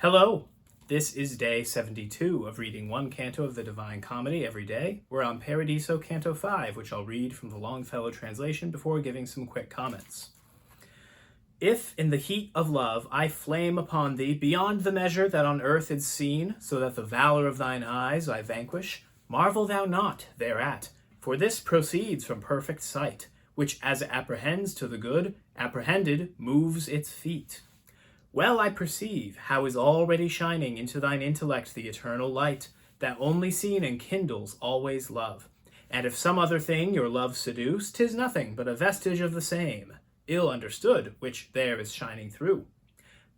Hello! This is day 72 of reading one canto of the Divine Comedy every day. We're on Paradiso, Canto 5, which I'll read from the Longfellow translation before giving some quick comments. If in the heat of love I flame upon thee beyond the measure that on earth is seen, so that the valor of thine eyes I vanquish, marvel thou not thereat, for this proceeds from perfect sight, which as it apprehends to the good, apprehended moves its feet. Well I perceive how is already shining into thine intellect the eternal light, that only seen enkindles always love. And if some other thing your love seduce, 'tis nothing but a vestige of the same, ill understood, which there is shining through.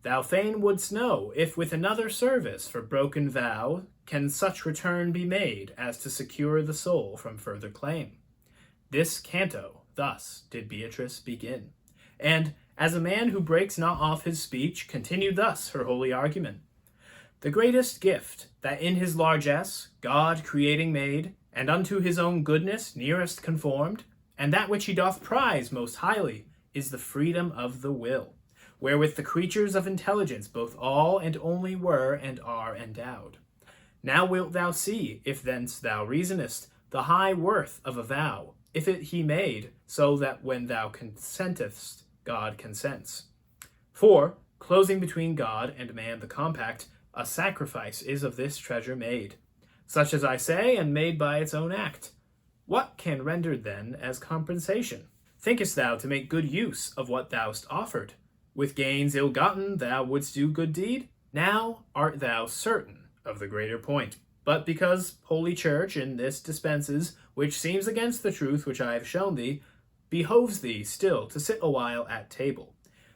Thou fain wouldst know, if with another service for broken vow, can such return be made, as to secure the soul from further claim. This canto thus did Beatrice begin, and, as a man who breaks not off his speech, continued thus her holy argument. The greatest gift that in his largesse God creating made, and unto his own goodness nearest conformed, and that which he doth prize most highly, is the freedom of the will, wherewith the creatures of intelligence both all and only were and are endowed. Now wilt thou see, if thence thou reasonest, the high worth of a vow, if it he made, so that when thou consentest, God consents. For, closing between God and man the compact, a sacrifice is of this treasure made, such as I say, and made by its own act. What can render then as compensation? Thinkest thou to make good use of what thou'st offered? With gains ill-gotten thou wouldst do good deed? Now art thou certain of the greater point. But because Holy Church in this dispenses, which seems against the truth which I have shown thee, behoves thee still to sit a while at table,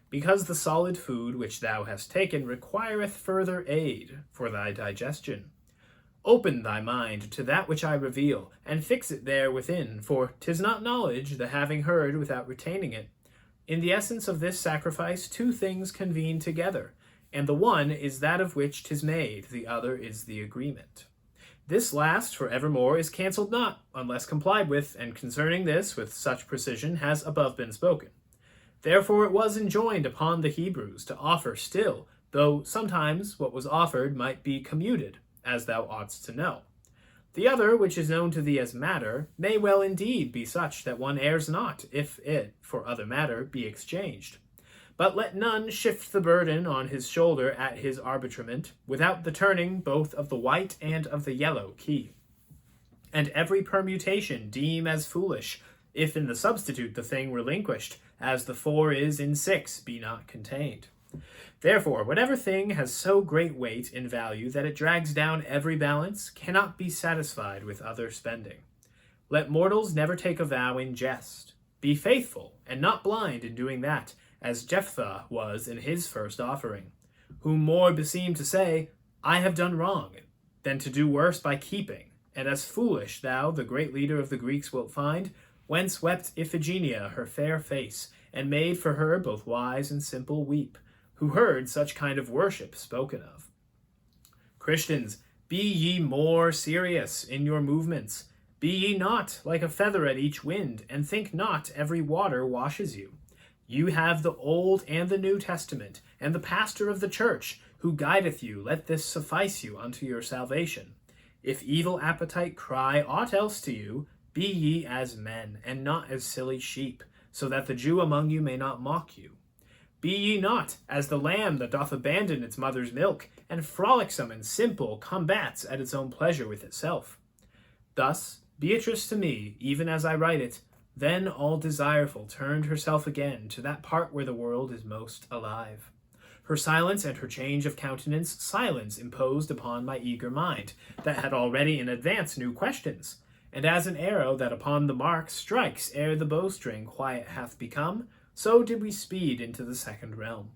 because the solid food which thou hast taken requireth further aid for thy digestion. Open thy mind to that which I reveal, and fix it there within, for 'tis not knowledge, the having heard without retaining it. In the essence of this sacrifice two things convene together, and the one is that of which 'tis made, the other is the agreement. This last for evermore is cancelled not, unless complied with, and concerning this with such precision has above been spoken. Therefore it was enjoined upon the Hebrews to offer still, though sometimes what was offered might be commuted, as thou oughtst to know. The other, which is known to thee as matter, may well indeed be such that one errs not, if it, for other matter, be exchanged. But let none shift the burden on his shoulder at his arbitrament, without the turning both of the white and of the yellow key. And every permutation deem as foolish, if in the substitute the thing relinquished, as the 4 is in 6 be not contained. Therefore, whatever thing has so great weight in value that it drags down every balance, cannot be satisfied with other spending. Let mortals never take a vow in jest. Be faithful, and not blind in doing that, as Jephthah was in his first offering, whom more beseemed to say, I have done wrong, than to do worse by keeping, and as foolish thou, the great leader of the Greeks, wilt find, whence wept Iphigenia her fair face, and made for her both wise and simple weep, who heard such kind of worship spoken of. Christians, be ye more serious in your movements. Be ye not like a feather at each wind, and think not every water washes you. You have the Old and the New Testament, and the pastor of the church, who guideth you. Let this suffice you unto your salvation. If evil appetite cry aught else to you, be ye as men, and not as silly sheep, so that the Jew among you may not mock you. Be ye not as the lamb that doth abandon its mother's milk, and frolicsome and simple combats at its own pleasure with itself. Thus, Beatrice to me, even as I write it, then all desireful turned herself again to that part where the world is most alive. Her silence and her change of countenance silence imposed upon my eager mind, that had already in advance new questions, and as an arrow that upon the mark strikes ere the bowstring quiet hath become, so did we speed into the second realm.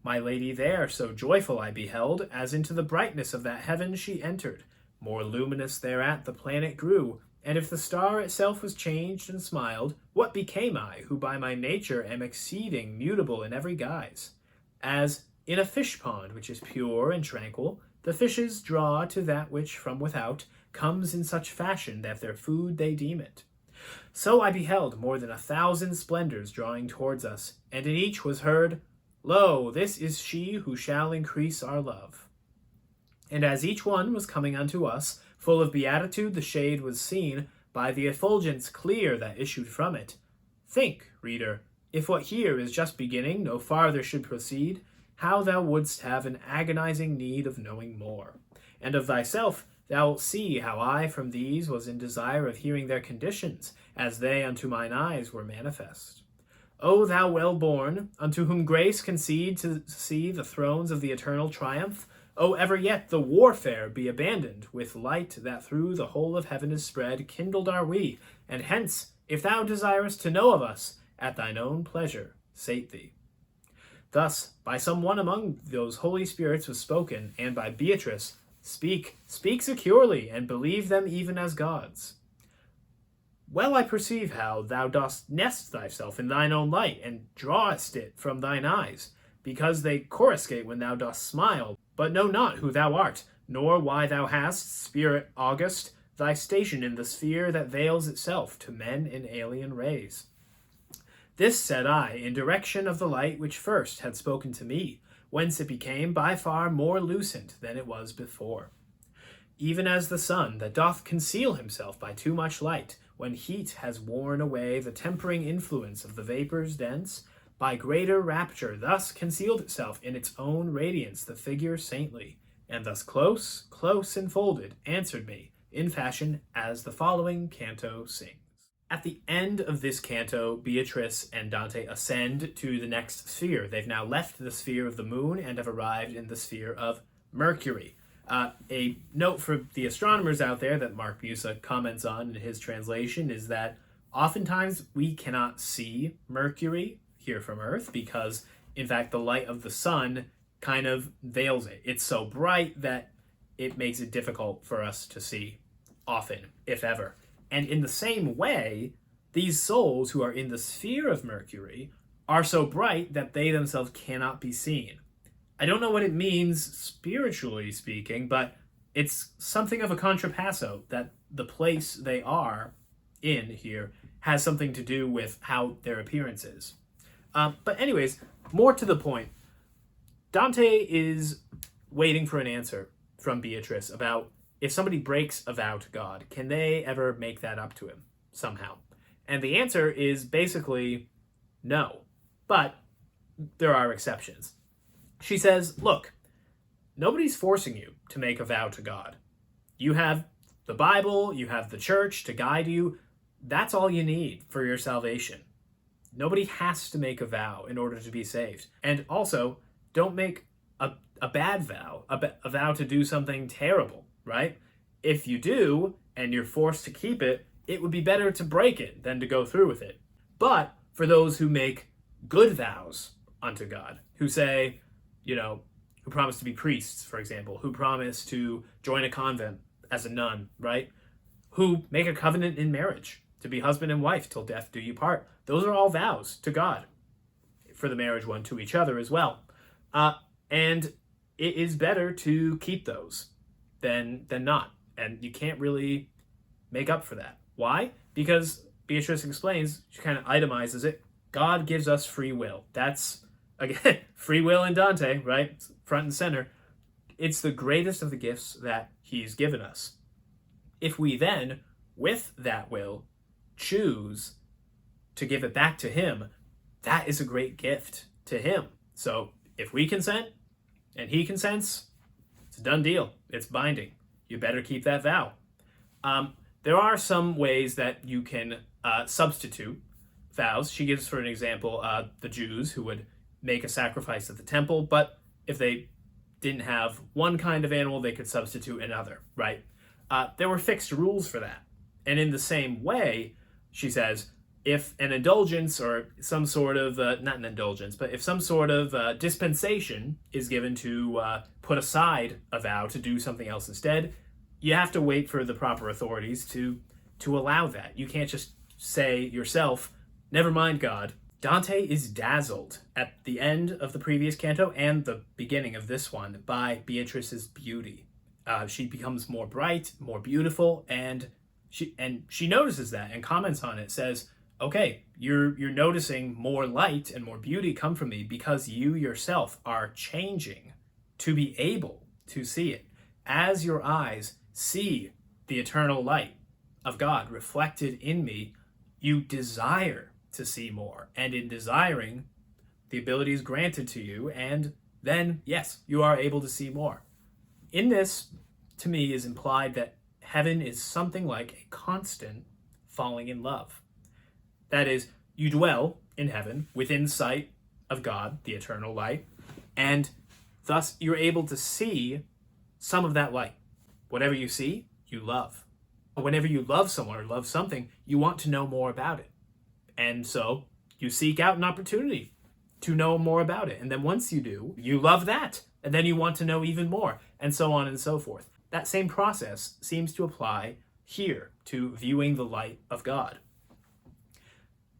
My lady there so joyful I beheld, as into the brightness of that heaven she entered. More luminous thereat the planet grew, and if the star itself was changed and smiled, what became I, who by my nature am exceeding mutable in every guise? As, in a fish-pond which is pure and tranquil, the fishes draw to that which from without comes in such fashion that their food they deem it. So I beheld more than 1,000 splendors drawing towards us, and in each was heard, Lo, this is she who shall increase our love. And as each one was coming unto us, full of beatitude, the shade was seen by the effulgence clear that issued from it. Think, reader, if what here is just beginning no farther should proceed, how thou wouldst have an agonizing need of knowing more. And of thyself thou wilt see how I from these was in desire of hearing their conditions, as they unto mine eyes were manifest. O thou well-born, unto whom grace concede to see the thrones of the eternal triumph, O ever yet the warfare be abandoned, with light that through the whole of heaven is spread, kindled are we, and hence, if thou desirest to know of us, at thine own pleasure sate thee. Thus, by some one among those holy spirits was spoken, and by Beatrice, speak securely, and believe them even as gods. Well I perceive how thou dost nest thyself in thine own light, and drawest it from thine eyes, because they coruscate when thou dost smile, but know not who thou art, nor why thou hast, spirit august, thy station in the sphere that veils itself to men in alien rays. This said I, in direction of the light which first had spoken to me, whence it became by far more lucent than it was before. Even as the sun that doth conceal himself by too much light, when heat has worn away the tempering influence of the vapors dense, by greater rapture thus concealed itself in its own radiance the figure saintly, and thus close, close enfolded, answered me, in fashion as the following canto sings. At the end of this canto, Beatrice and Dante ascend to the next sphere. They've now left the sphere of the moon and have arrived in the sphere of Mercury. A note for the astronomers out there that Mark Busa comments on in his translation is that oftentimes we cannot see Mercury here from Earth because, in fact, the light of the sun kind of veils it. It's so bright that it makes it difficult for us to see often, if ever. And in the same way, these souls who are in the sphere of Mercury are so bright that they themselves cannot be seen. I don't know what it means spiritually speaking, but it's something of a contrapasso that the place they are in here has something to do with how their appearance is. But anyways, more to the point, Dante is waiting for an answer from Beatrice about if somebody breaks a vow to God, can they ever make that up to him somehow? And the answer is basically no, but there are exceptions. She says, look, nobody's forcing you to make a vow to God. You have the Bible, you have the church to guide you. That's all you need for your salvation. Nobody has to make a vow in order to be saved. And also, don't make a bad vow, a vow to do something terrible, right? If you do, and you're forced to keep it, it would be better to break it than to go through with it. But for those who make good vows unto God, who say, who promise to be priests, for example, who promise to join a convent as a nun, right? Who make a covenant in marriage to be husband and wife till death do you part. Those are all vows to God, for the marriage one to each other as well. And it is better to keep those than not. And you can't really make up for that. Why? Because Beatrice explains, she kind of itemizes it, God gives us free will. That's, again, free will in Dante, right? Front and center. It's the greatest of the gifts that he's given us. If we then, with that will, choose to give it back to him, that is a great gift to him. So if we consent and he consents, it's a done deal. It's binding. You better keep that vow. There are some ways that you can substitute vows. She gives, for an example, the Jews who would make a sacrifice at the temple, but if they didn't have one kind of animal, they could substitute another, right? There were fixed rules for that. And in the same way, she says, if an indulgence or some sort of, not an indulgence, but if some sort of dispensation is given to put aside a vow to do something else instead, you have to wait for the proper authorities to allow that. You can't just say yourself, never mind God. Dante is dazzled at the end of the previous canto and the beginning of this one by Beatrice's beauty. She becomes more bright, more beautiful, and she notices that and comments on it, says, okay, you're noticing more light and more beauty come from me because you yourself are changing to be able to see it. As your eyes see the eternal light of God reflected in me, you desire to see more. And in desiring, the ability is granted to you, and then, yes, you are able to see more. In this, to me, is implied that heaven is something like a constant falling in love. That is, you dwell in heaven within sight of God, the eternal light, and thus you're able to see some of that light. Whatever you see, you love. Whenever you love someone or love something, you want to know more about it. And so you seek out an opportunity to know more about it. And then once you do, you love that. And then you want to know even more, and so on and so forth. That same process seems to apply here to viewing the light of God.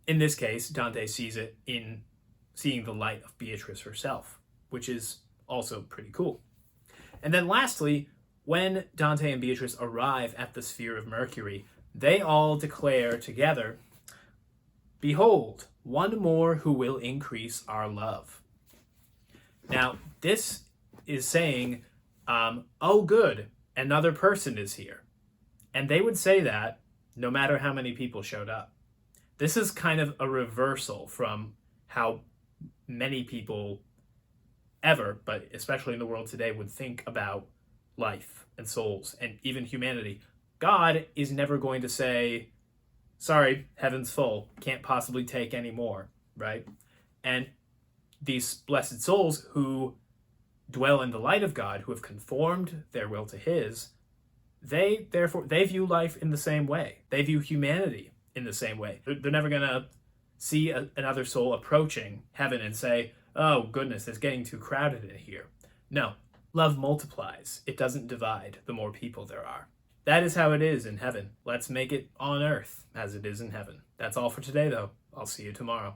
In this case, Dante sees it in seeing the light of Beatrice herself, which is also pretty cool. And then lastly, when Dante and Beatrice arrive at the sphere of Mercury, they all declare together, "Behold, one more who will increase our love." Now, this is saying, oh good, another person is here. And they would say that no matter how many people showed up. This is kind of a reversal from how many people ever, but especially in the world today, would think about life and souls and even humanity. God is never going to say, sorry, heaven's full, can't possibly take any more, right? And these blessed souls who dwell in the light of God, who have conformed their will to his, they view life in the same way. They view humanity in the same way. They're never going to see another soul approaching heaven and say, oh goodness, it's getting too crowded in here. No, love multiplies. It doesn't divide the more people there are. That is how it is in heaven. Let's make it on earth as it is in heaven. That's all for today, though. I'll see you tomorrow.